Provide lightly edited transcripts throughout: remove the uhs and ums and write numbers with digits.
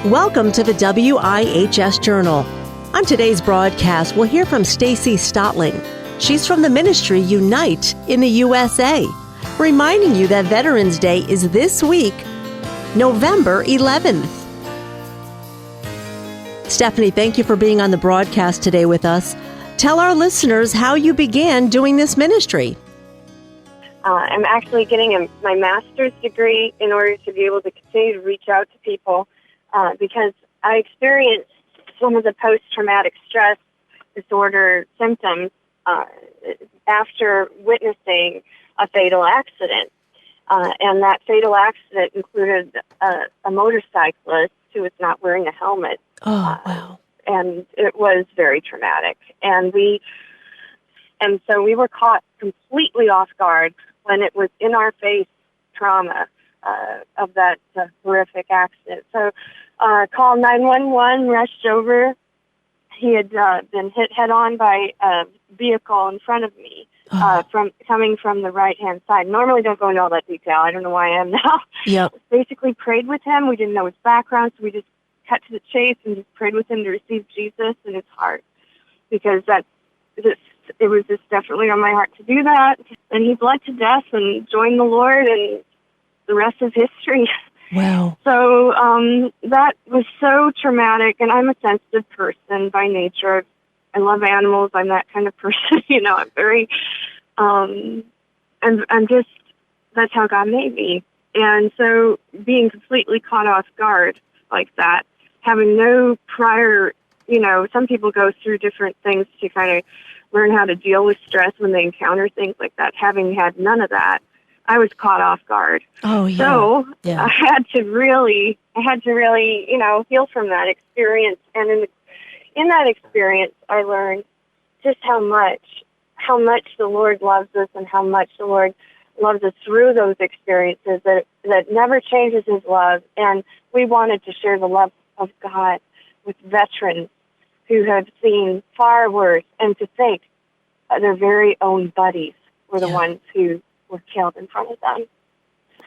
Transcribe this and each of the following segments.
Welcome to the WIHS Journal. On today's broadcast, we'll hear from Stacie Stoelting. She's from the ministry Unite in the USA, reminding you that Veterans Day is this week, November 11th. Stephanie, thank you for being on the broadcast today with us. Tell our listeners how you began doing this ministry. I'm actually getting my master's degree in order to be able to continue to reach out to people because I experienced some of the post-traumatic stress disorder symptoms after witnessing a fatal accident. And that fatal accident included a motorcyclist who was not wearing a helmet. Oh, wow. And it was very traumatic. And so we were caught completely off guard when it was in our face trauma of that horrific accident. So called 911, rushed over. He had been hit head on by a vehicle in front of me, coming from the right-hand side. Normally don't go into all that detail. I don't know why I am now. Yep. Basically prayed with him. We didn't know his background, so we just cut to the chase and just prayed with him to receive Jesus in his heart, because it was just definitely on my heart to do that. And he bled to death and joined the Lord, and the rest is history. Wow. So that was so traumatic, and I'm a sensitive person by nature. I love animals. I'm that kind of person. I'm very, and I'm just, that's how God made me. And so being completely caught off guard like that, having no prior, some people go through different things to kind of learn how to deal with stress when they encounter things like that. Having had none of that, I was caught off guard. Oh, yeah. So yeah. I had to really, heal from that experience. And in that experience, I learned just how much the Lord loves us, and how much the Lord loves us through those experiences, that never changes his love. And we wanted to share the love of God with veterans who have seen far worse, and to think their very own buddies were the ones who were killed in front of them.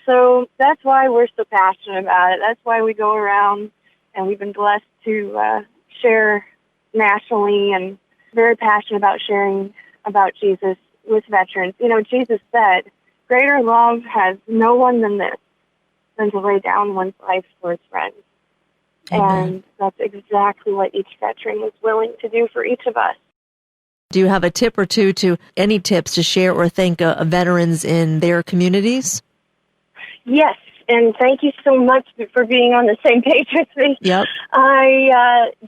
So that's why we're so passionate about it. That's why we go around, and we've been blessed to share nationally, and very passionate about sharing about Jesus with veterans. Jesus said, "Greater love has no one than this, than to lay down one's life for his friends." Amen. And that's exactly what each veteran was willing to do for each of us. Do you have a tip or two, any tips to share or thank veterans in their communities? Yes, and thank you so much for being on the same page with me. Yep.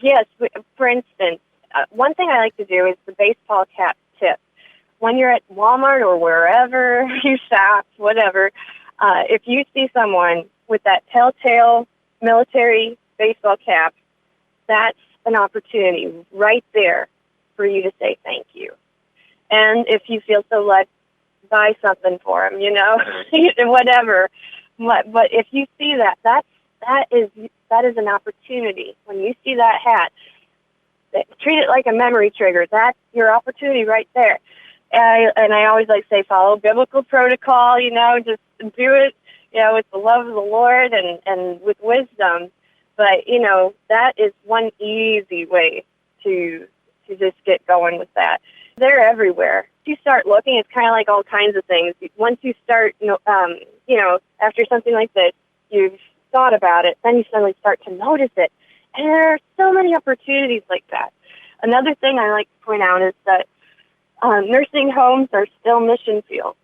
Yes, for instance, one thing I like to do is the baseball cap tip. When you're at Walmart or wherever you shop, whatever, if you see someone with that telltale military baseball cap, that's an opportunity right there for you to say thank you. And if you feel so led, buy something for them, whatever. But if you see that is an opportunity. When you see that hat, treat it like a memory trigger. That's your opportunity right there. And I always like to say, follow biblical protocol, just do it, with the love of the Lord and with wisdom. But, that is one easy way to just get going with that. They're everywhere. If you start looking, it's kind of like all kinds of things. Once you start, after something like this, you've thought about it, then you suddenly start to notice it. And there are so many opportunities like that. Another thing I like to point out is that nursing homes are still mission fields.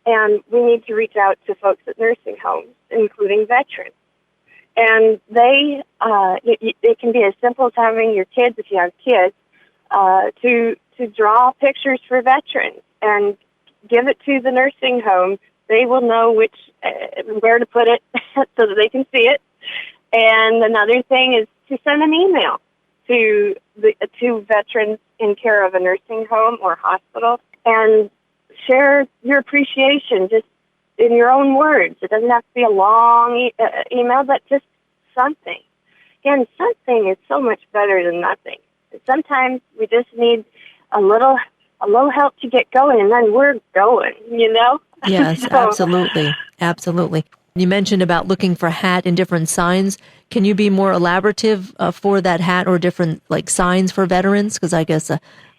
And we need to reach out to folks at nursing homes, including veterans. And it can be as simple as having your kids, if you have kids, to draw pictures for veterans and give it to the nursing home. They will know where to put it so that they can see it. And another thing is to send an email to veterans in care of a nursing home or hospital, and share your appreciation just in your own words. It doesn't have to be a long email, but just something. Again, something is so much better than nothing. Sometimes we just need a little help to get going, and then we're going, Yes, absolutely. Absolutely. You mentioned about looking for hat and different signs. Can you be more elaborative for that hat or different like signs for veterans? Because I guess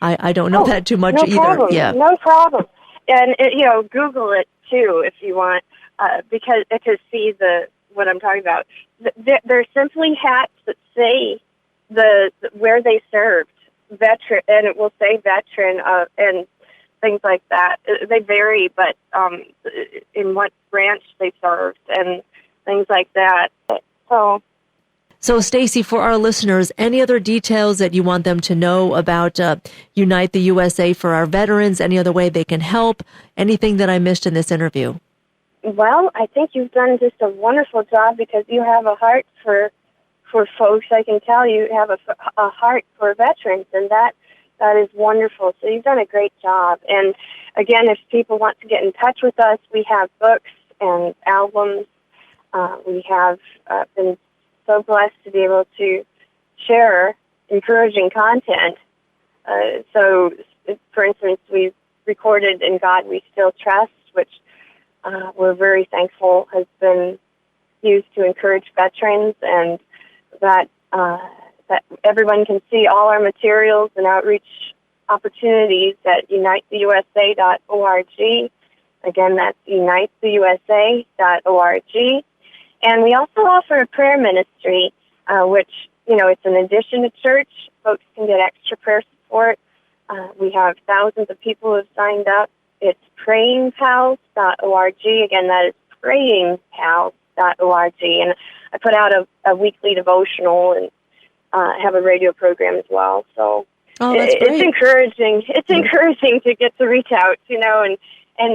I don't know that too much either. Problem. Yeah, no problem. And Google it too if you want, because to see what I'm talking about. They're simply hats that say where they served, veteran, and it will say veteran and things like that. They vary, but in what branch they served and things like that. So, Stacie, for our listeners, any other details that you want them to know about Unite the USA for our veterans? Any other way they can help? Anything that I missed in this interview? Well, I think you've done just a wonderful job because you have a heart for folks. I can tell you have a heart for veterans, and that is wonderful. So you've done a great job. And again, if people want to get in touch with us, we have books and albums. We have been so blessed to be able to share encouraging content. So, for instance, we've recorded In God We Still Trust, which we're very thankful has been used to encourage veterans, and that everyone can see all our materials and outreach opportunities at unitetheusa.org. Again, that's unitetheusa.org. And we also offer a prayer ministry, which, it's an addition to church. Folks can get extra prayer support. We have thousands of people who have signed up. It's prayingpals.org. Again, that is prayingpals.org. And I put out a weekly devotional and have a radio program as well. So it's encouraging. It's encouraging to get to reach out, and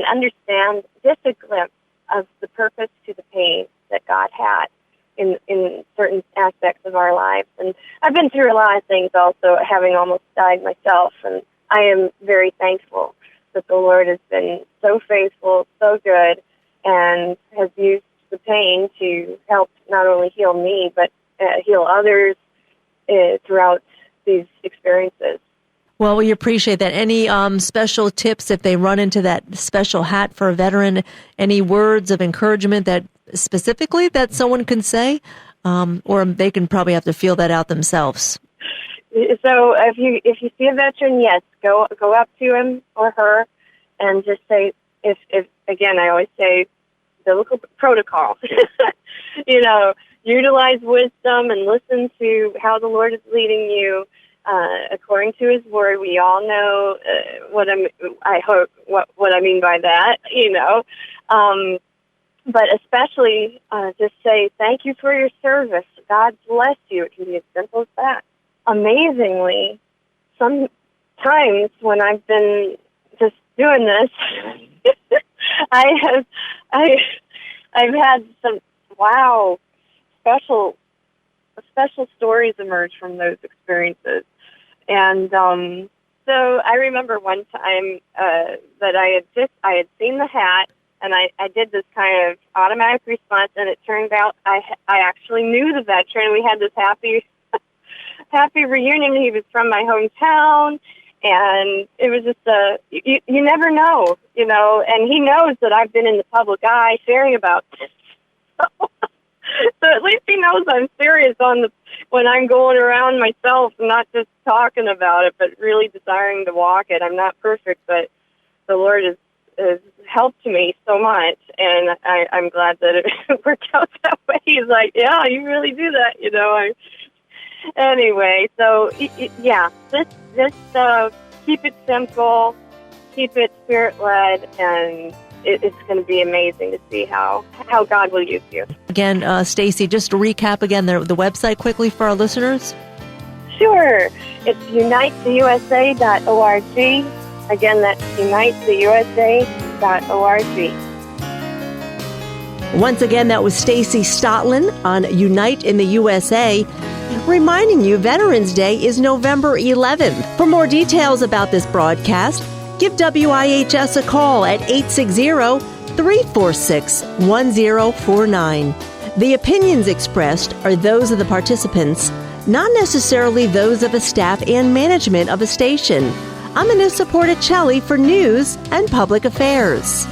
understand just a glimpse of the purpose to the pain that God had in certain aspects of our lives. And I've been through a lot of things also, having almost died myself, and I am very thankful that the Lord has been so faithful, so good, and has used the pain to help not only heal me, but heal others throughout these experiences. Well, we appreciate that. Any special tips if they run into that special hat for a veteran? Any words of encouragement that specifically that someone can say, or they can probably have to feel that out themselves? So if you see a veteran, yes, go up to him or her and just say, if again, I always say biblical protocol. Utilize wisdom and listen to how the Lord is leading you. According to His Word, we all know what I mean by that, But especially, just say thank you for your service. God bless you. It can be as simple as that. Amazingly, sometimes when I've been just doing this, I've had some special stories emerge from those experiences. And so I remember one time that I had seen the hat, and I did this kind of automatic response, and it turned out I actually knew the veteran. We had this happy reunion. He was from my hometown, and it was just you never know, and he knows that I've been in the public eye sharing about this. So at least he knows I'm serious when I'm going around myself, not just talking about it, but really desiring to walk it. I'm not perfect, but the Lord has helped me so much, and I'm glad that it worked out that way. He's like, yeah, you really do that, Anyway, so yeah, just keep it simple, keep it spirit-led, and it's going to be amazing to see how God will use you. Again, Stacie, just to recap again the website quickly for our listeners. Sure. It's unitetheusa.org. Again, that's unitetheusa.org. Once again, that was Stacie Stoelting on Unite in the USA, reminding you Veterans Day is November 11th. For more details about this broadcast, give WIHS a call at 860-346-1049. The opinions expressed are those of the participants, not necessarily those of a staff and management of a station. I'm Anissa Porticelli for News and Public Affairs.